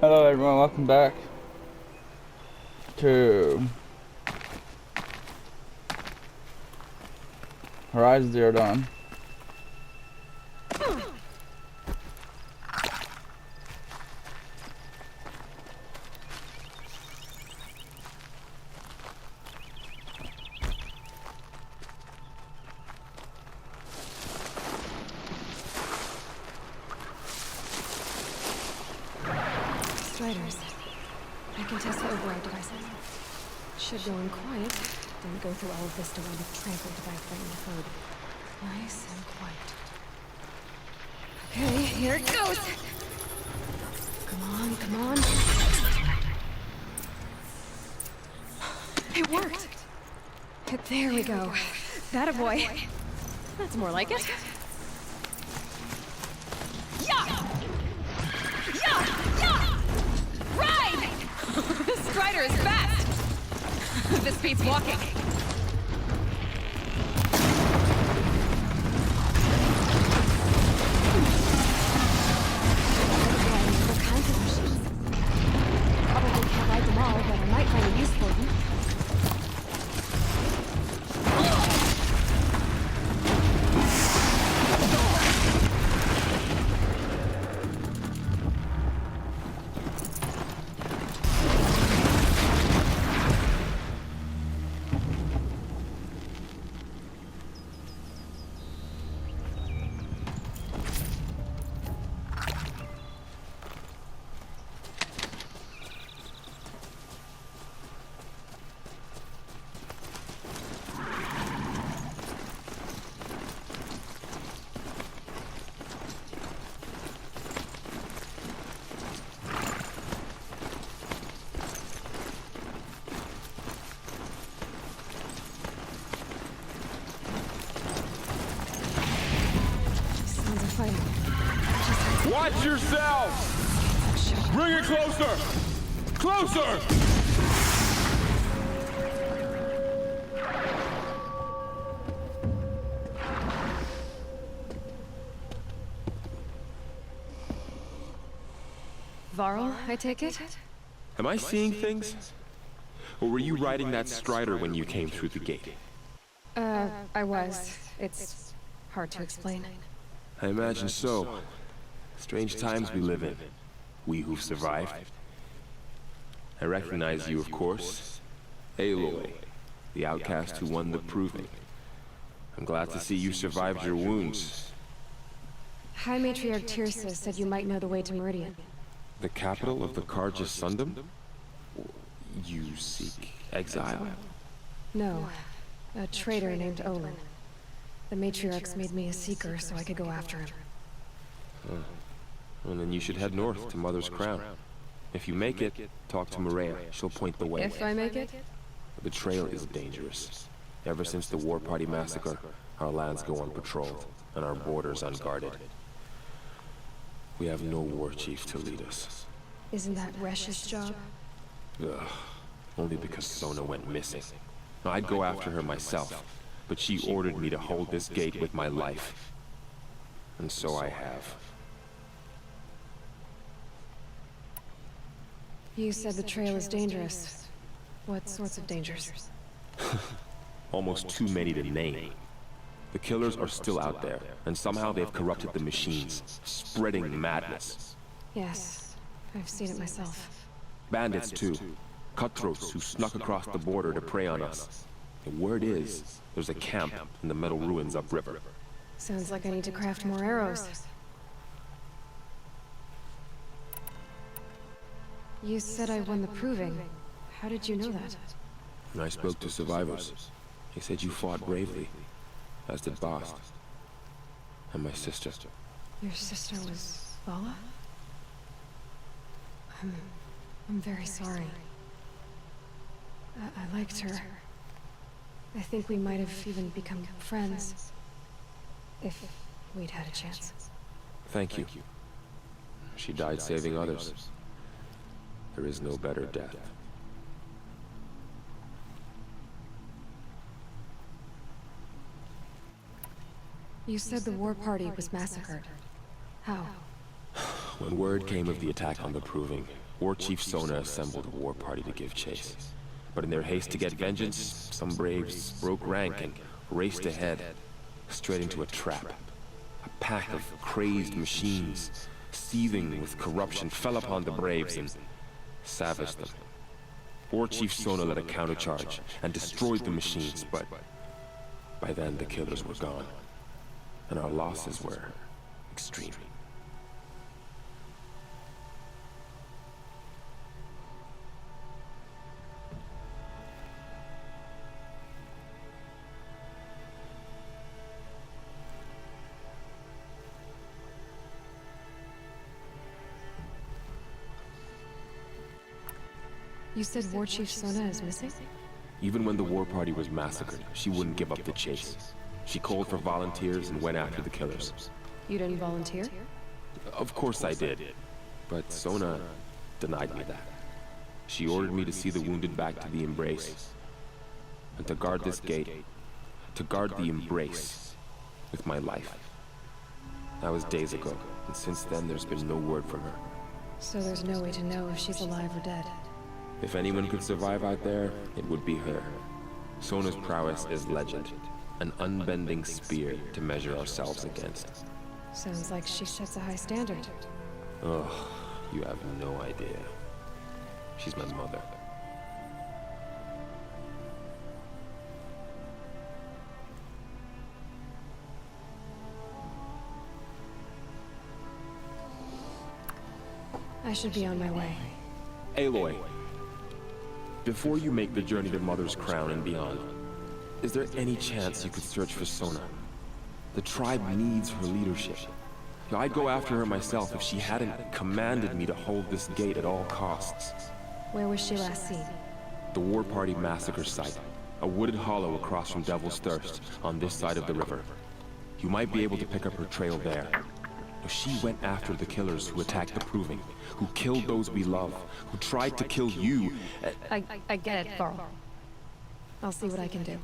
Hello everyone, welcome back to Horizon Zero Dawn. Striders. I can test the override device. Should go in quiet. Don't go through all of this to wind up trampled by a frightened herd. Nice and quiet. Okay, here it goes! Come on, come on. It worked! There we go. That boy. That's more like it. Yeah! Yeah! Yeah! Ride! This Strider is fast! This beats walking. All kinds of machines. Probably can't ride them all, but I might find a use for them. Watch yourself! Bring it closer! Closer! Varl, I take it? Am I seeing things? Or were you riding that Strider when you came through the gate? I was. It's hard to explain. I imagine so. Strange times we live in. We who've survived. I recognize you, of course. Aloy, the outcast who won the proving. I'm glad to see you survived your wounds. High Matriarch Tirsa said you might know the way to Meridian. The capital of the Carja Sundom? You seek exile? No. A traitor named Olin. The Matriarchs made me a seeker so I could go after him. Well, then you should head north to Mother's Crown. If you make it, talk to Maria. She'll point the way. If I make it? The trail is dangerous. Ever since the War Party massacre, our lands go unpatrolled, and our borders unguarded. We have no war chief to lead us. Isn't that Resh's job? Ugh. Only because Sona went missing. I'd go after her myself, but she ordered me to hold this gate with my life. And so I have. You said the trail is dangerous. What sorts of dangers? Almost too many to name. The killers are still out there, and somehow they've corrupted the machines, spreading madness. Yes, I've seen it myself. Bandits too. Cutthroats who snuck across the border to prey on us. The word is, there's a camp in the metal ruins upriver. Sounds like I need to craft more arrows. You said I won the proving. How did you know that? I spoke to survivors. They said you fought bravely, as did Bast. And my sister. Your sister was Vala? I'm very sorry. I liked her. I think we might have even become friends. If we'd had a chance. Thank you. She died saving others. There is no better death. You said the war party was massacred. How? When word came of the attack on the Proving, War Chief Sona assembled a war party to give chase. But in their haste to get vengeance, some braves broke rank and raced ahead, straight into a trap. A pack of crazed machines, seething with corruption, fell upon the braves and savaged them. War Chief Sona led a countercharge and destroyed the machines, but by then the killers were gone, and our losses were extreme. You said War Chief Sona is missing? Even when the war party was massacred, she wouldn't give up the chase. She called for volunteers and went after the killers. You didn't volunteer? Of course I did, but Sona denied me that. She ordered me to see the wounded back to the Embrace, and to guard this gate, to guard the Embrace with my life. That was days ago, and since then there's been no word from her. So there's no way to know if she's alive or dead. If anyone could survive out there, it would be her. Sona's prowess is legend, an unbending spear to measure ourselves against. Sounds like she sets a high standard. Oh, you have no idea. She's my mother. I should be on my way. Aloy, before you make the journey to Mother's Crown and beyond, is there any chance you could search for Sona? The tribe needs her leadership. I'd go after her myself if she hadn't commanded me to hold this gate at all costs. Where was she last seen? The War Party massacre site, a wooded hollow across from Devil's Thirst, on this side of the river. You might be able to pick up her trail there. She went after the killers who attacked the Proving, who killed those we love, who tried to kill you. I get it, Varl. I'll see what I can do.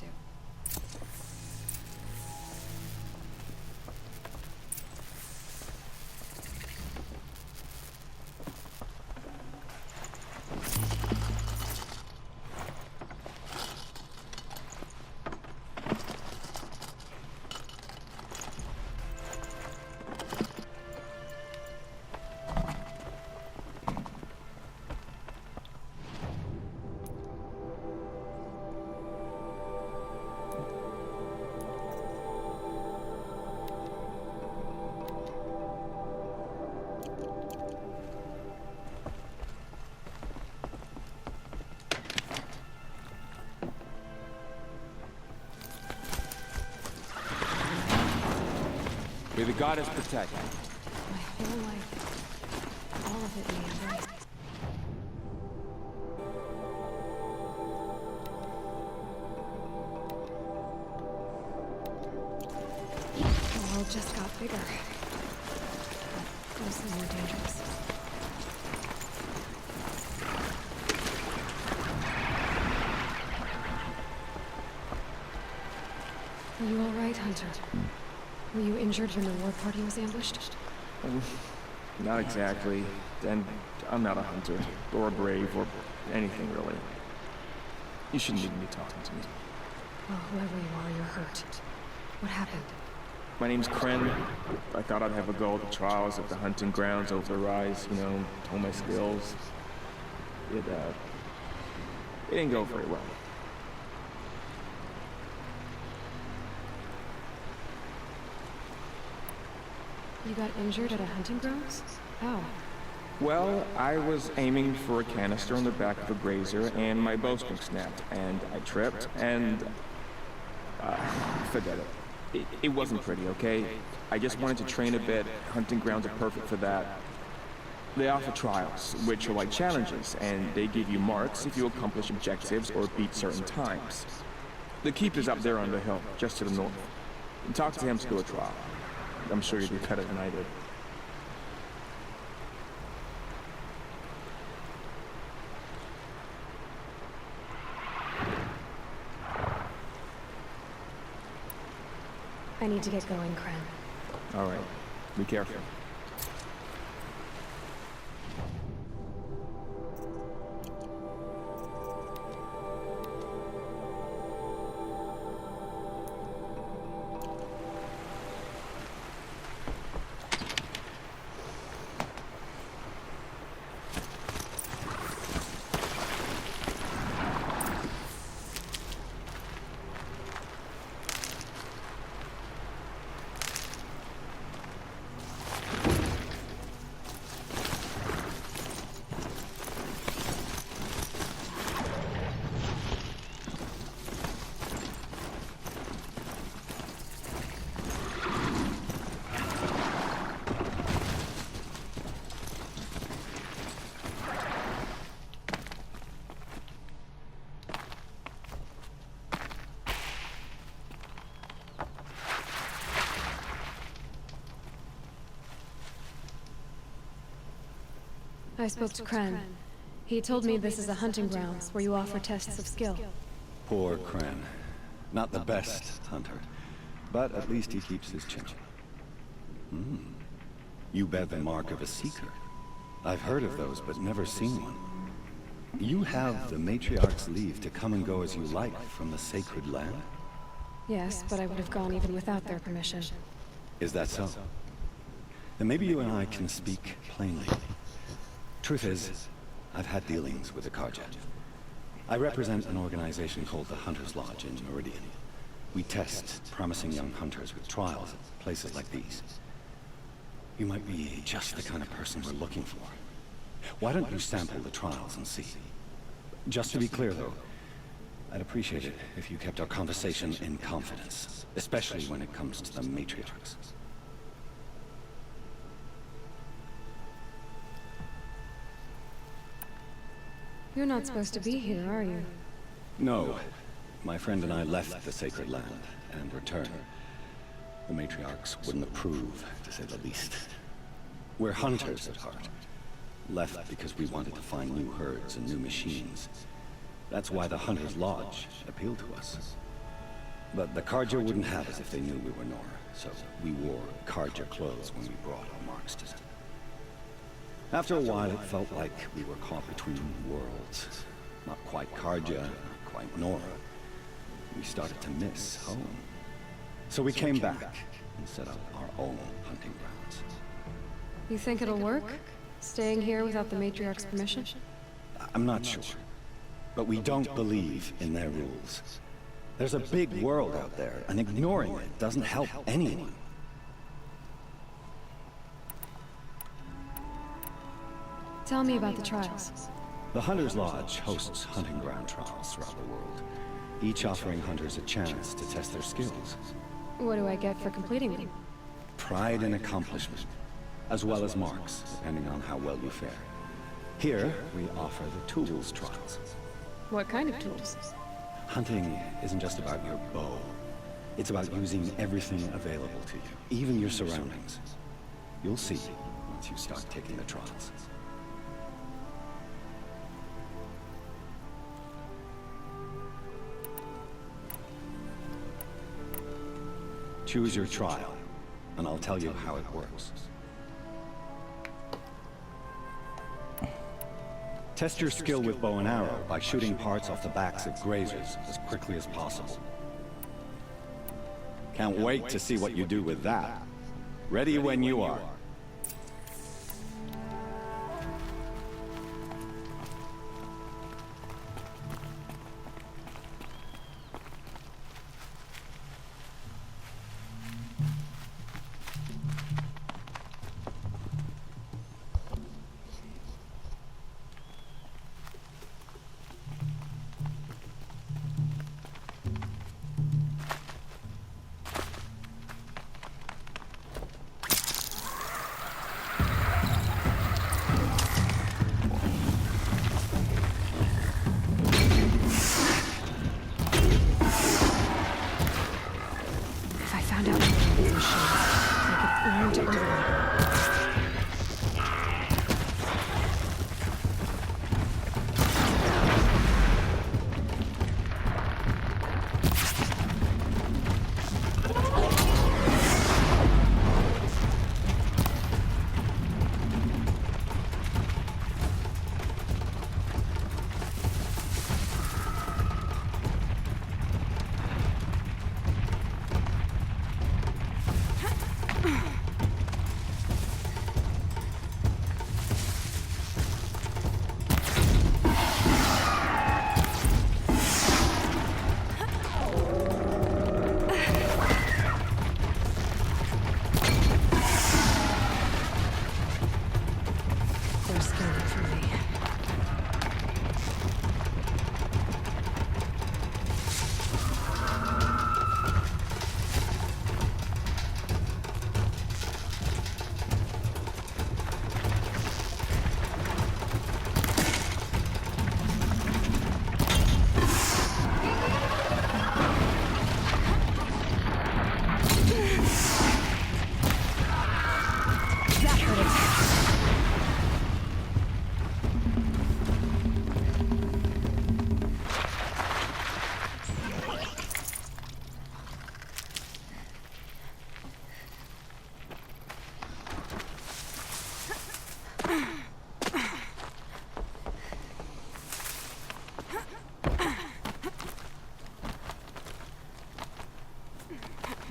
May the goddess protect. My whole life, all of it in the Embrace. The world just got bigger. Mostly more dangerous. Are you all right, Hunter? Were you injured when the war party was ambushed? Not exactly. And I'm not a hunter, or a brave, or anything really. You shouldn't even be talking to me. Well, whoever you are, you're hurt. What happened? My name's Kren. I thought I'd have a go at the trials at the hunting grounds over the rise, you know, hone my skills. It didn't go very well. You got injured at a hunting grounds? How? Well, I was aiming for a canister on the back of a grazer, and my bowstring snapped, and I tripped, and... forget it. It wasn't pretty, okay? I just wanted to train a bit. Hunting grounds are perfect for that. They offer trials, which are like challenges, and they give you marks if you accomplish objectives or beat certain times. The keep is up there on the hill, just to the north. Talk to him to do a trial. I'm sure you'd be better than I did. I need to get going, Kren. All right. Be careful. I spoke to Kren. He told me this is a hunting grounds where you offer tests of skill. Poor Kren. Not the best hunter, but at least he keeps his chin. You bear the mark of a seeker. I've heard of those, but never seen one. You have the Matriarch's leave to come and go as you like from the sacred land? Yes, but I would have gone even without their permission. Is that so? Then maybe you and I can speak plainly. Truth is, I've had dealings with the Carja. I represent an organization called the Hunter's Lodge in Meridian. We test promising young hunters with trials at places like these. You might be just the kind of person we're looking for. Why don't you sample the trials and see? Just to be clear, though, I'd appreciate it if you kept our conversation in confidence, especially when it comes to the matriarchs. You're not supposed to be here, are you? No. My friend and I left the sacred land and returned. The matriarchs wouldn't approve, to say the least. We're hunters at heart. Left because we wanted to find new herds and new machines. That's why the Hunter's Lodge appealed to us. But the Carja wouldn't have us if they knew we were Nora, so we wore Carja clothes when we brought our marks to them. After a while, it felt like we were caught between worlds. Not quite Carja, not quite Nora. We started to miss home. So we came back and set up our own hunting grounds. You think it'll work? Staying here without the Matriarch's permission? I'm not sure. But we don't believe in their rules. There's a big world out there, and ignoring it doesn't help anyone. Tell me about the trials. The Hunter's Lodge hosts hunting ground trials throughout the world, each offering hunters a chance to test their skills. What do I get for completing them? Pride and accomplishment, as well as marks, depending on how well you fare. Here, we offer the tools trials. What kind of tools? Hunting isn't just about your bow. It's about using everything available to you, even your surroundings. You'll see once you start taking the trials. Choose your trial, and I'll tell you how it works. Test your skill with bow and arrow by shooting parts off the backs of grazers as quickly as possible. Can't wait to see what you do with that. Ready when you are.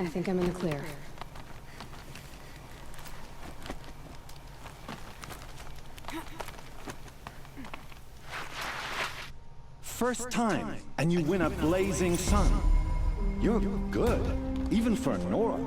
I think I'm in the clear. First time, and you win a blazing sun. You're good, even for Nora.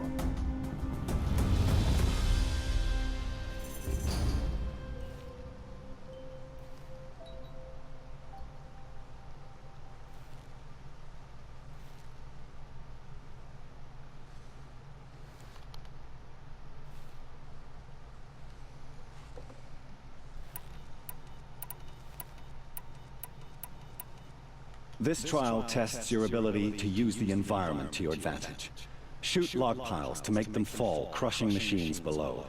This trial tests your ability to use the environment to your advantage. Shoot log piles to make them fall, crushing machines below.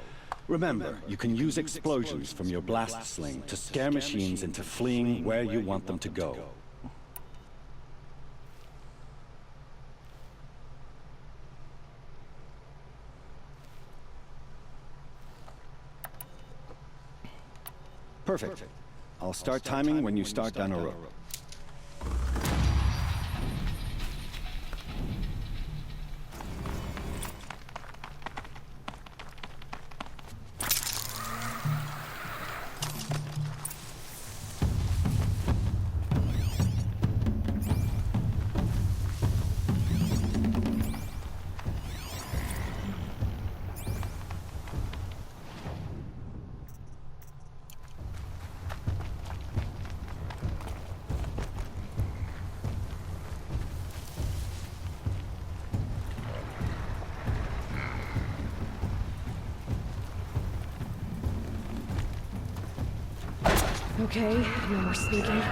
Remember, you can use explosions from your blast sling to scare machines into fleeing where you want them to go. Perfect. I'll start timing when you start down a road. Okay, no more sneaking.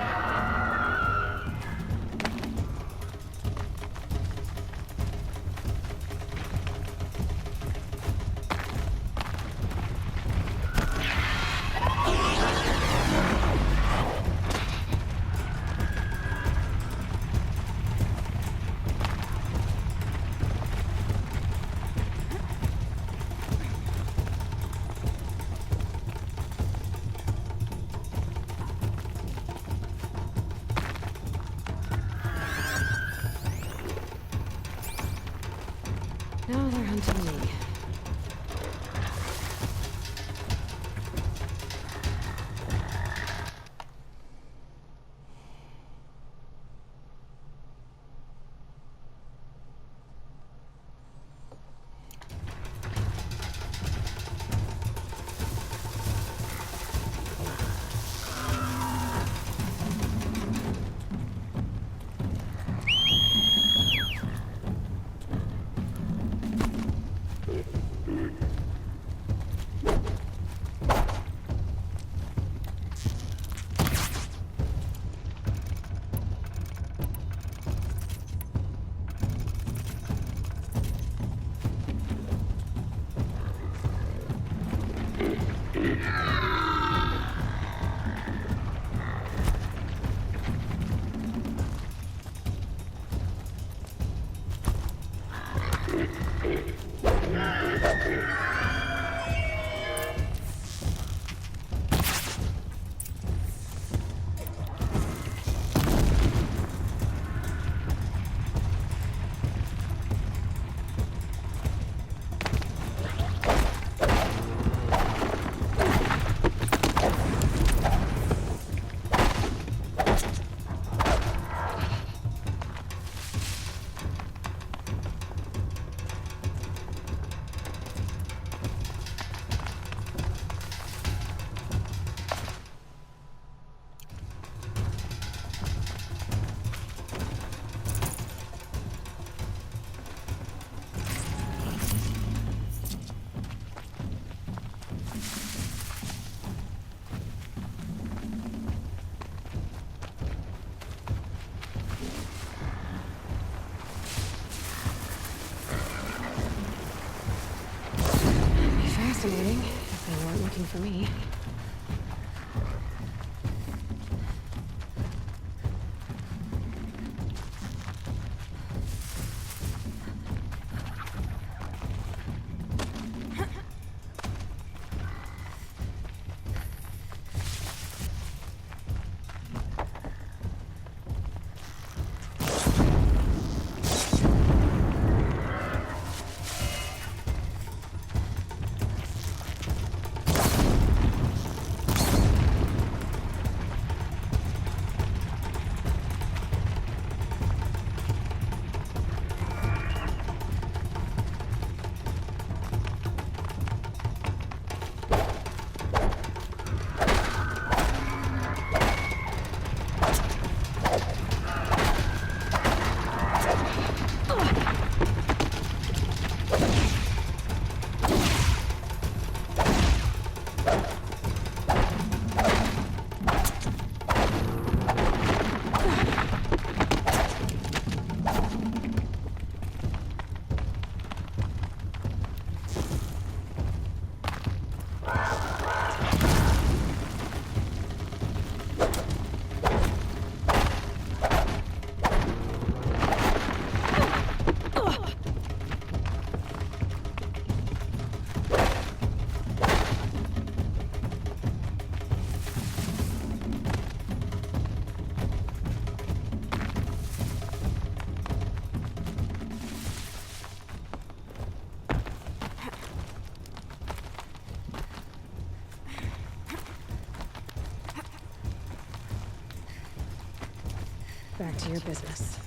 Back to your business.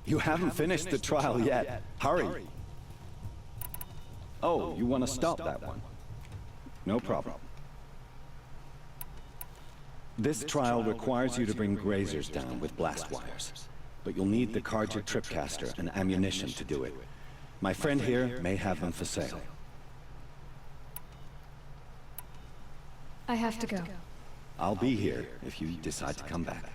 You haven't finished the trial yet. Hurry. Oh, you want to stop that one? No problem. This trial requires you to bring grazers down with blast wires. But you'll need the Carja tripcaster and ammunition to do it. My friend here may have them for sale. I have to go. I'll be here if you decide to come back.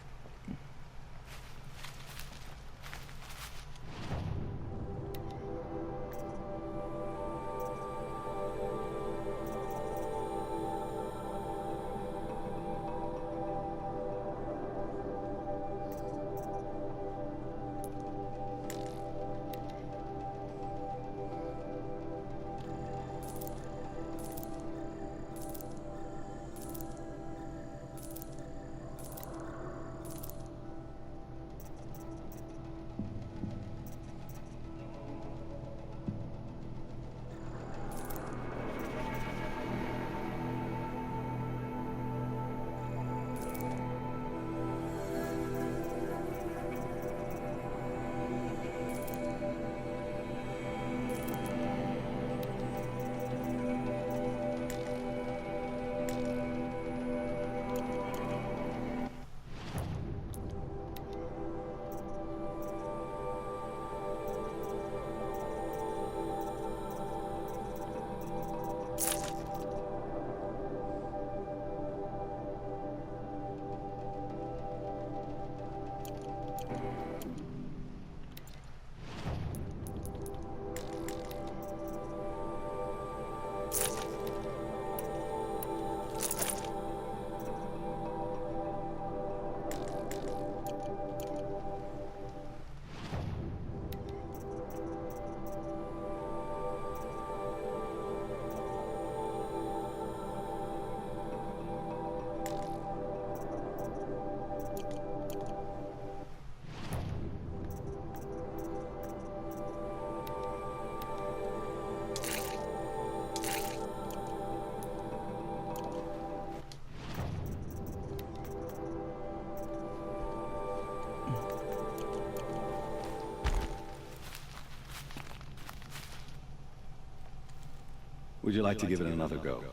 Would you like to give it another go?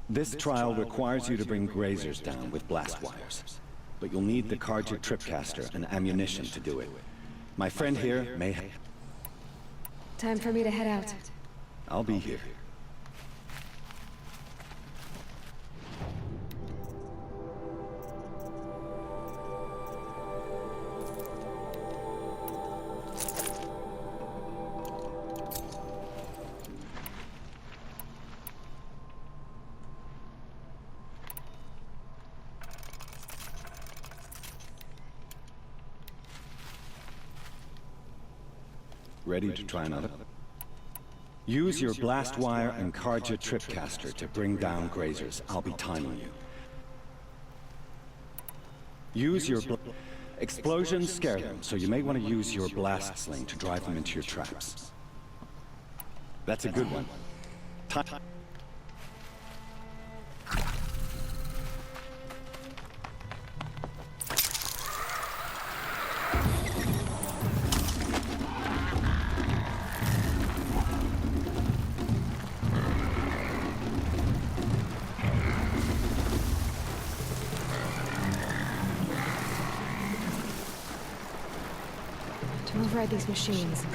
This trial requires you to bring grazers down with blast wires. But you'll need the Carja tripcaster and ammunition to do it. My friend here may have... Time for me to head out. I'll be here. Ready to try another? Use your blast wire and Carja tripcaster to bring down grazers. I'll be timing you. Use your explosions scare them, so you may want to use your blast sling to drive them into your traps. That's a good one. Time. To override these machines,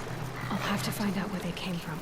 I'll have to find out where they came from.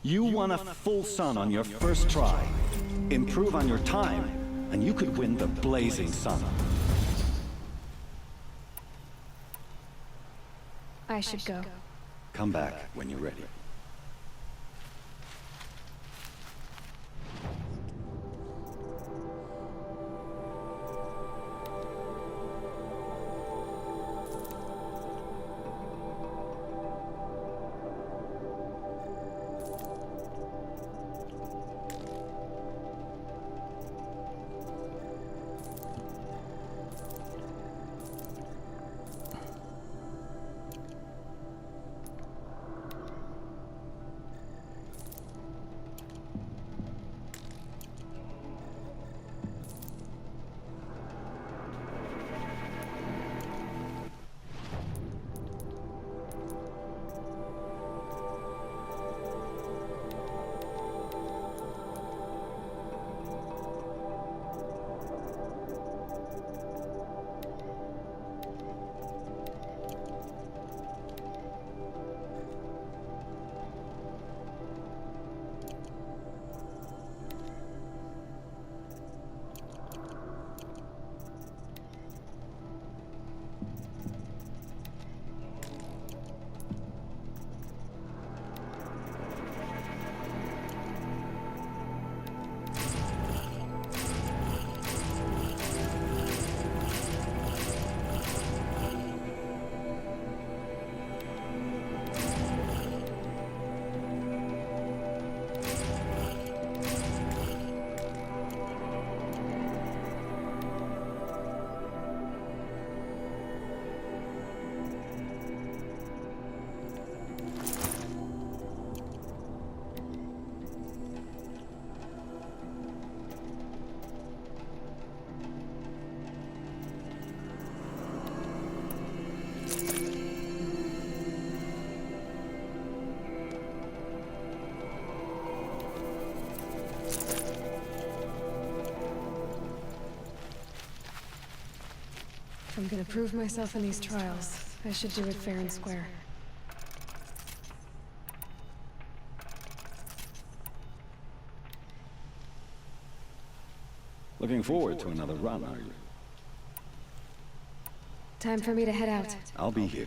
You won a full sun on your first try. Improve on your time, and you could win the blazing sun. I should go. Come back when you're ready. If I'm gonna prove myself in these trials, I should do it fair and square. Looking forward to another run, are you? Time for me to head out. I'll be here.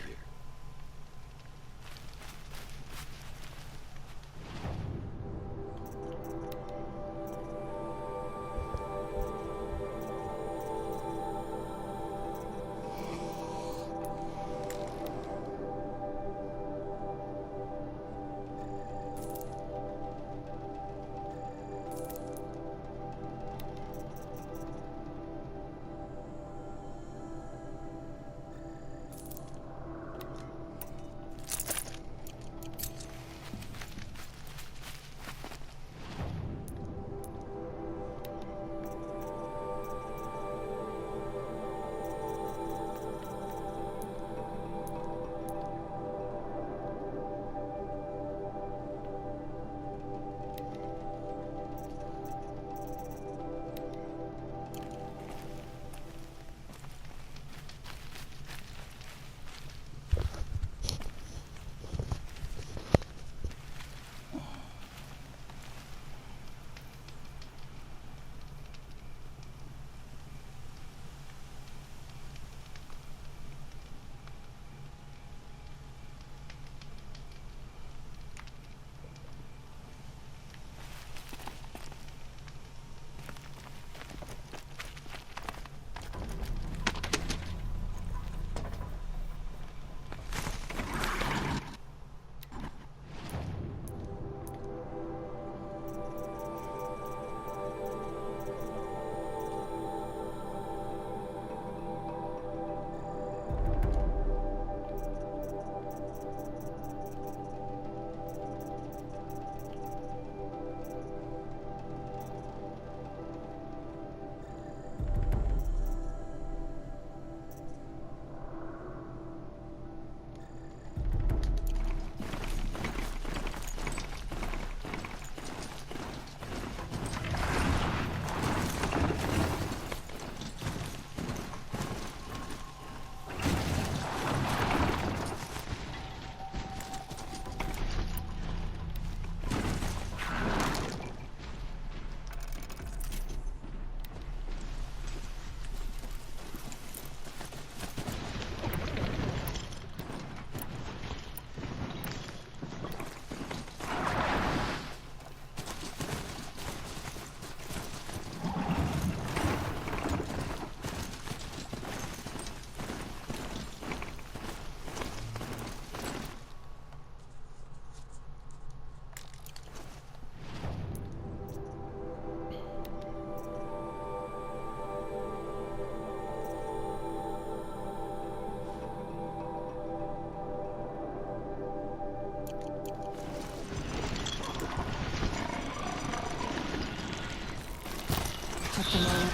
just a moment.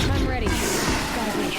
I'm ready. Gotta be.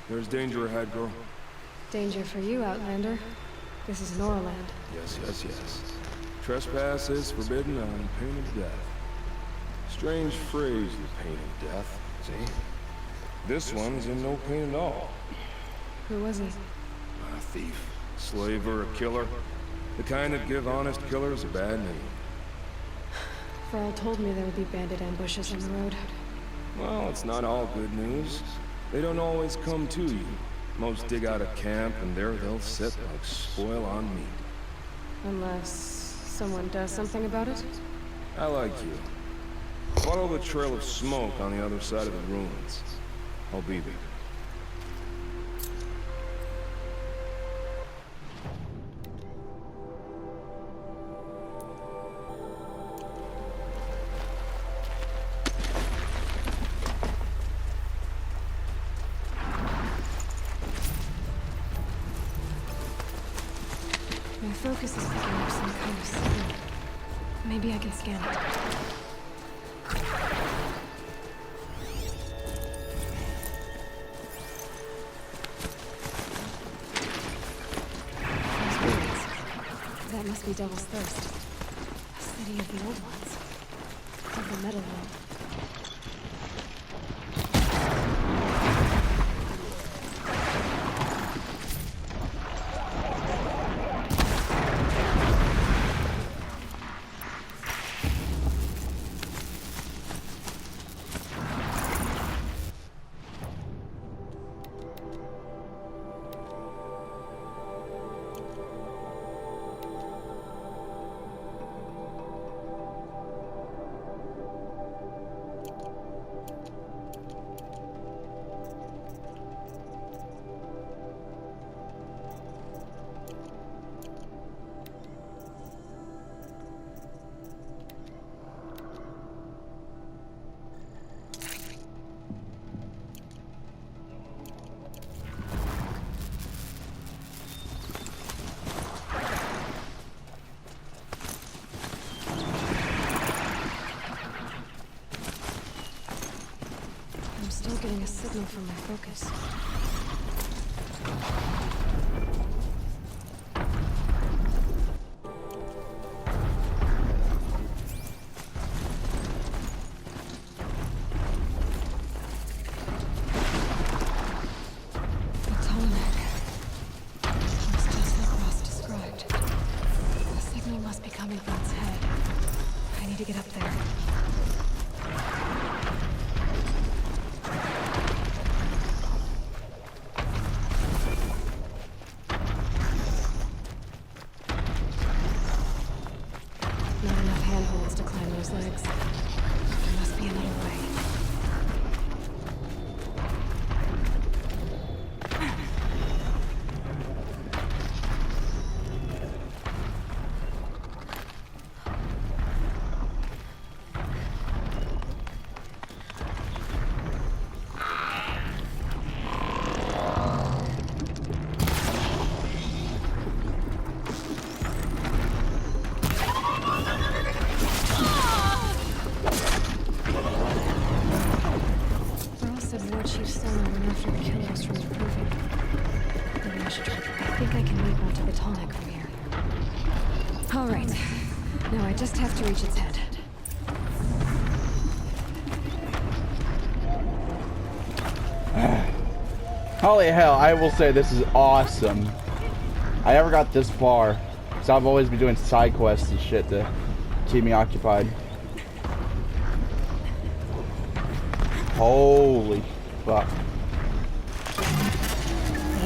There's danger ahead, girl. Danger for you, Outlander. This is Norland. Yes, yes, yes. Trespass is forbidden on pain of death. Strange phrase, the pain of death, see? This one's in no pain at all. Who was he? A thief, slaver, a killer. The kind that give honest killers a bad name. Farrell told me there would be bandit ambushes on the road. Well, it's not all good news. They don't always come to you. Most dig out of camp, and there they'll sit like spoil on meat. Unless someone does something about it? I like you. Follow the trail of smoke on the other side of the ruins. I'll be there. My focus is picking up some kind of signal. Maybe I can scan it. Those ruins. That must be Devil's Thirst. A city of the old ones. Of the metal world. I'm still getting a signal from my focus. The Tonic. It's just like Ross described. The signal must be coming from its head. I need to get up there. Not enough handholds to climb those legs. There must be another way. Chief's son went after the killers from the proving. Maybe I should try. I think I can leap onto the Tonic from here. All right. Now I just have to reach its head. Holy hell, I will say this is awesome. I never got this far. Because I've always been doing side quests and shit to keep me occupied. Holy fuck.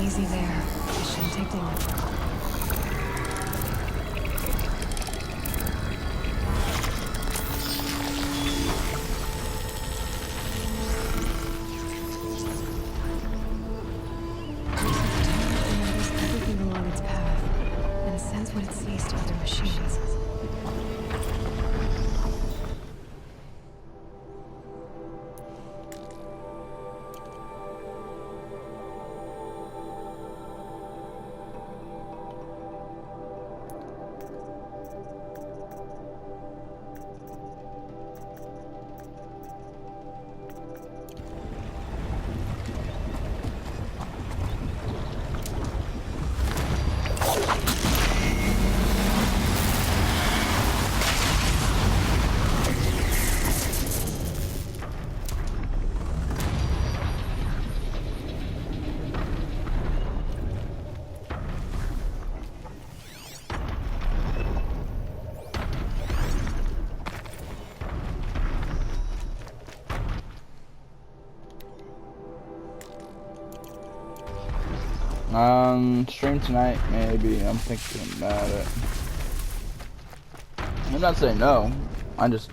Easy there. It shouldn't take long. Everything along its path, and it sends what it sees to other machines. Stream tonight, maybe. I'm thinking about it. I'm not saying no. I'm just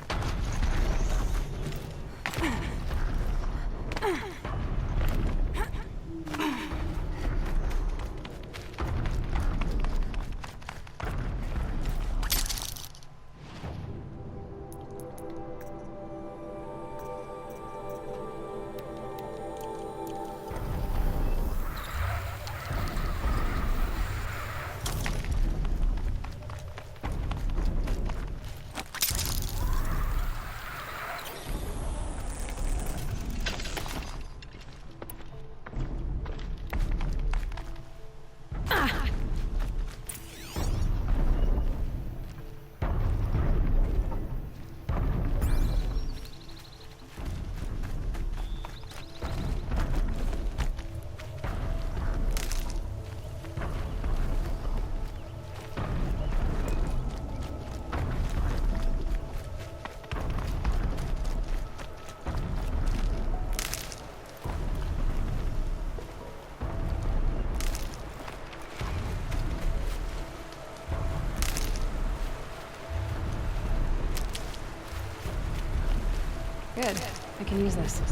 Good. I can use this.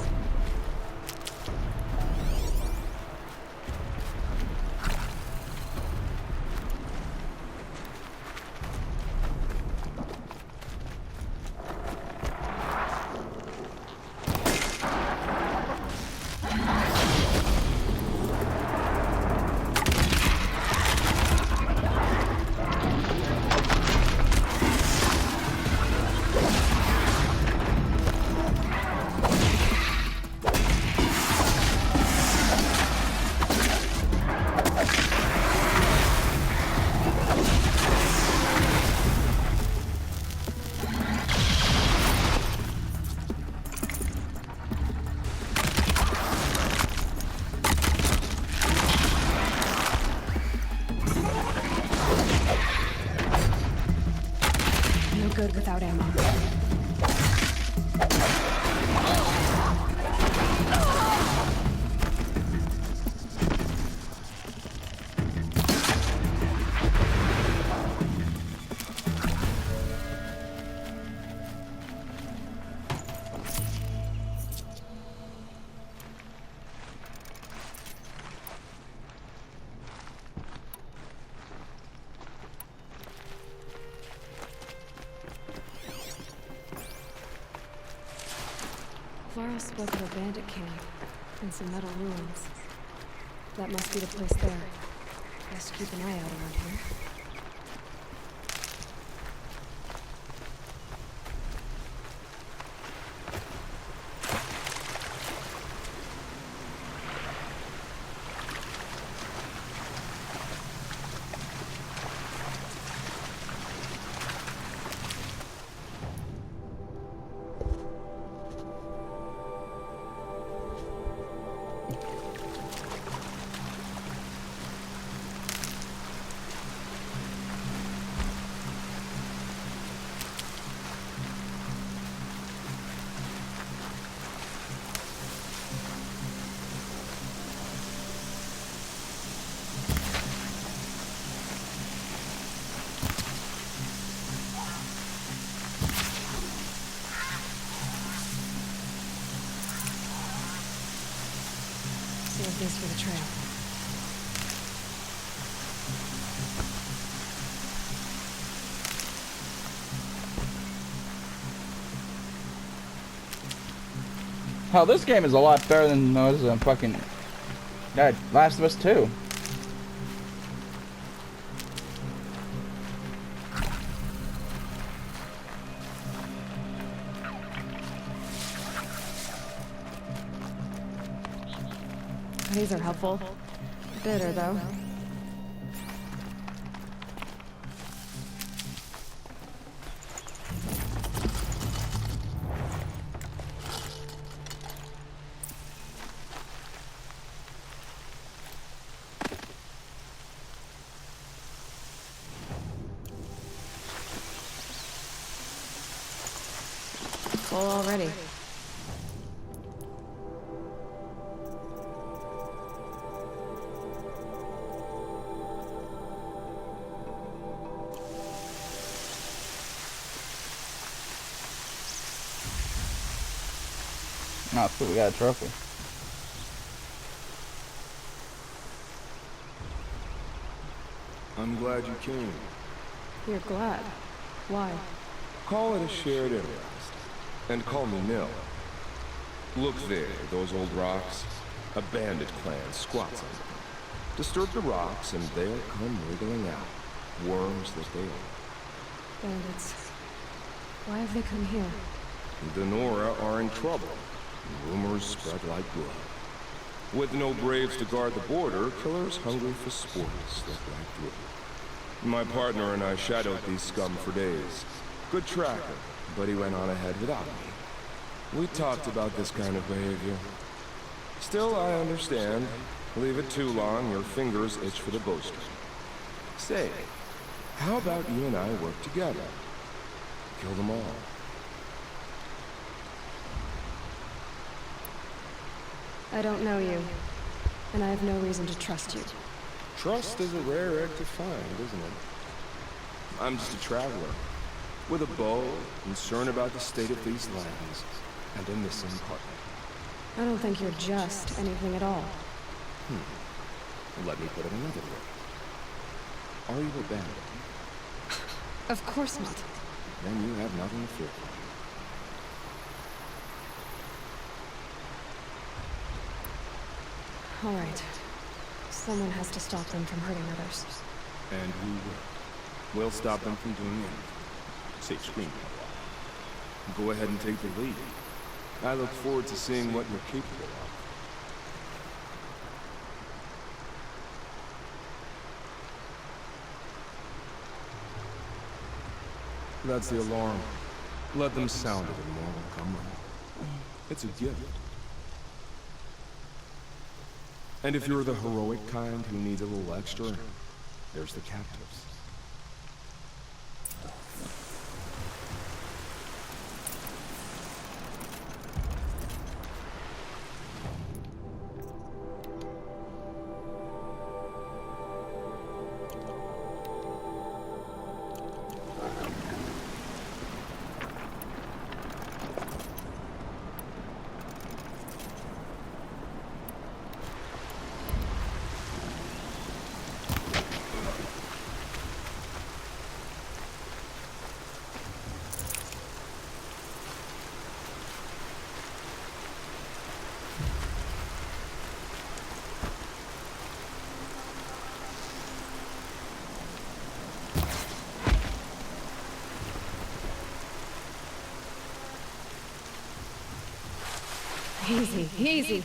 No good without ammo. Flora spoke of a bandit camp and some metal ruins. That must be the place there. Best keep an eye out around here. Save this for the trail. Hell, this game is a lot better than those fucking Last of Us 2. These are helpful. Bitter, though. Full already. Oh, cool, we got a trophy. I'm glad you came. You're glad. Why? Call it a shared interest. And call me Mill. Look there, those old rocks. A bandit clan squats on them. Disturb the rocks and they'll come wriggling out. Worms that they are. Bandits. Why have they come here? The Nora are in trouble. Rumors spread like blood. With no braves to guard the border, killers hungry for sport slip right through. My partner and I shadowed these scum for days. Good tracker, but he went on ahead without me. We talked about this kind of behavior. Still, I understand. Leave it too long, your fingers itch for the bowstring. Say, how about you and I work together? Kill them all. I don't know you, and I have no reason to trust you. Trust is a rare egg to find, isn't it? I'm just a traveler, with a bow, concerned about the state of these lands. and a missing partner. I don't think you're just anything at all. Let me put it another way. Are you a bandit? Of course not. Then you have nothing to fear from me. All right. Someone has to stop them from hurting others. And we will. We'll stop them from doing anything. Say scream. Go ahead and take the lead. I look forward to seeing what you're capable of. That's the alarm. Let them sound it and more will come running. It's a gift. And if you're the heroic kind who needs a little extra, there's the captives. Easy, easy.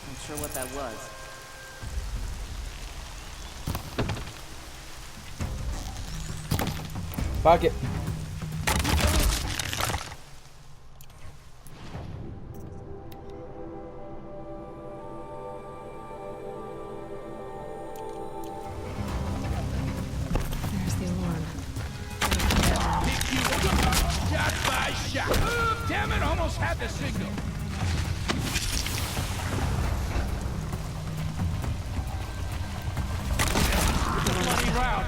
Not sure what that was. Fuck it. There's the alarm. Shot by shot. Damn it, almost had the signal. Bloody round.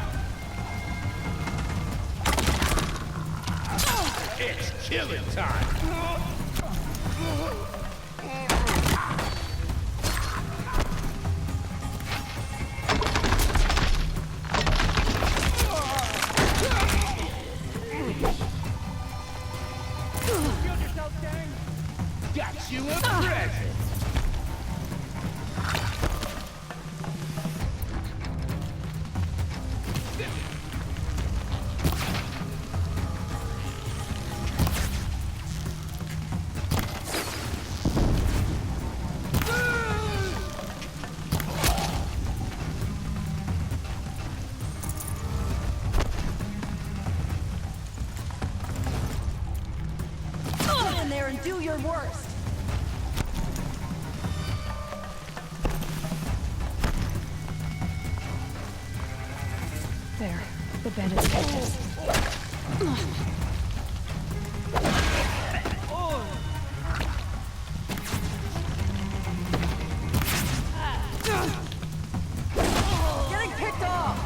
It's killing time. Got you a present. Get in there and do your worst. There. The bandits got this. Getting picked off.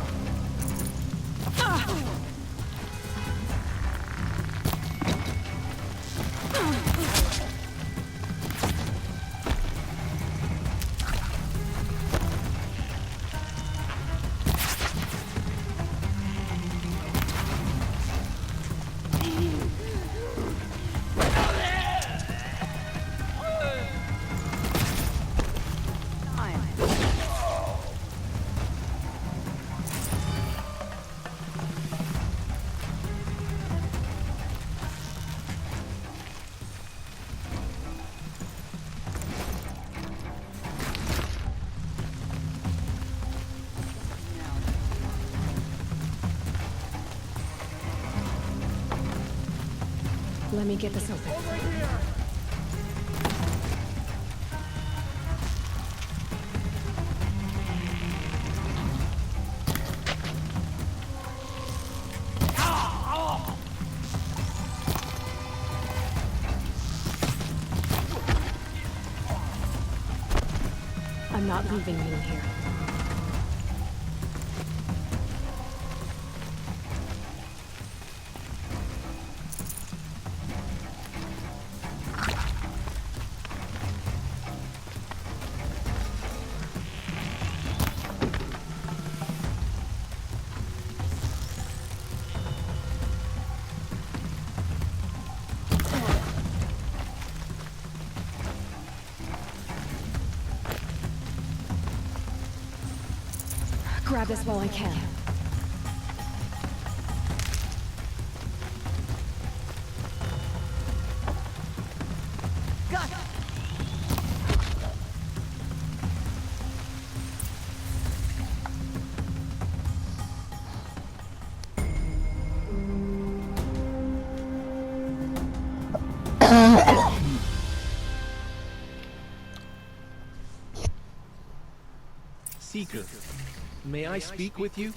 Let me get this open. not leaving you here. Grab this while I can. Got it. Seeker, may I speak with you?